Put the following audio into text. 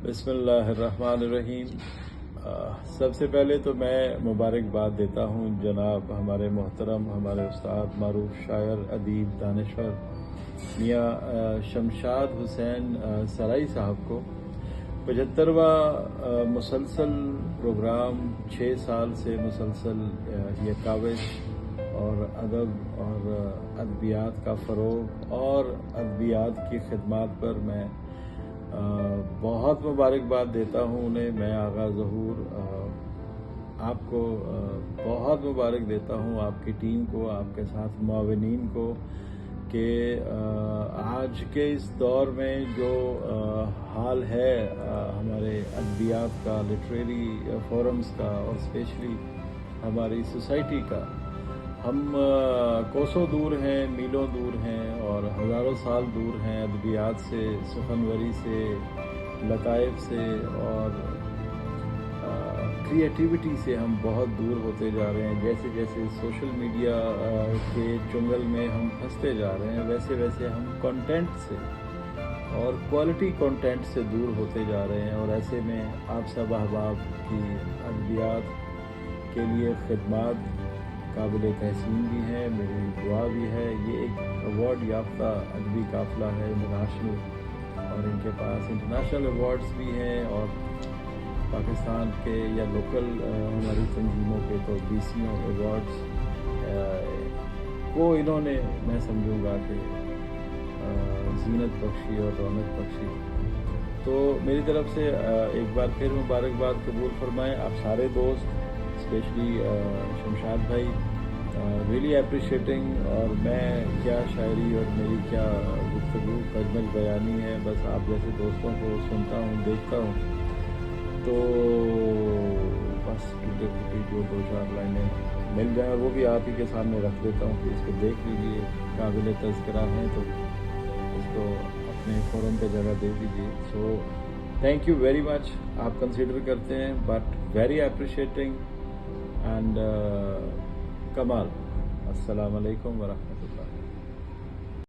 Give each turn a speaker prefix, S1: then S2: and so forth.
S1: بسم اللہ الرحمن الرحیم۔ سب سے پہلے تو میں مبارکباد دیتا ہوں جناب ہمارے محترم ہمارے استاد معروف شاعر ادیب دانشور میاں شمشاد حسین سرائی صاحب کو 75واں مسلسل پروگرام 6 سال سے مسلسل یہ کاوش اور ادب اور ادبیات کا فروغ اور ادبیات کی خدمات پر میں بہت مبارکباد دیتا ہوں انہیں۔ میں آغا ظہور آپ کو بہت مبارک دیتا ہوں، آپ کی ٹیم کو، آپ کے ساتھ معاونین کو، کہ آج کے اس دور میں جو حال ہے ہمارے ادبیات کا، لٹریری فورمز کا اور اسپیشلی ہماری سوسائٹی کا، ہم کوسوں دور ہیں، میلوں دور ہیں اور ہزاروں سال دور ہیں ادبیات سے، سخنوری سے، لطائف سے اور کریٹیوٹی سے ہم بہت دور ہوتے جا رہے ہیں۔ جیسے جیسے سوشل میڈیا کے چنگل میں ہم پھنستے جا رہے ہیں، ویسے ویسے ہم کنٹینٹ سے اور کوالٹی کنٹینٹ سے دور ہوتے جا رہے ہیں، اور ایسے میں آپ سب احباب کی ادبیات کے لیے خدمات قابل تحسین بھی ہے، میری دعا بھی ہے۔ یہ ایک ایوارڈ یافتہ ادبی قافلہ ہے انٹرنیشنل، اور ان کے پاس انٹرنیشنل ایوارڈز بھی ہیں، اور پاکستان کے یا لوکل ہماری تنظیموں کے تو BCO ایوارڈز کو انہوں نے، میں سمجھوں گا کہ زینت بخشی اور رونق بخشی۔ تو میری طرف سے ایک بار پھر مبارکباد قبول فرمائیں آپ سارے دوست، اسپیشلی شمشاد بھائی، ریئلی اپریشیٹنگ۔ اور میں کیا شاعری اور میری کیا گفتگو اجمل بیانی ہے، بس آپ جیسے دوستوں کو سنتا ہوں، دیکھتا ہوں، تو بس ٹوٹے پھوٹی جو 2-4 لائنیں مل جائیں اور وہ بھی آپ ہی کے سامنے رکھ دیتا ہوں کہ اس کو دیکھ لیجیے، قابل تذکرہ ہیں تو اس کو اپنے فورم پہ جگہ دے دیجیے۔ So thank you very much, آپ کنسیڈر کرتے ہیں بٹ ویری اپریشیٹنگ اینڈ کمال۔ السلام علیکم ورحمۃ اللہ۔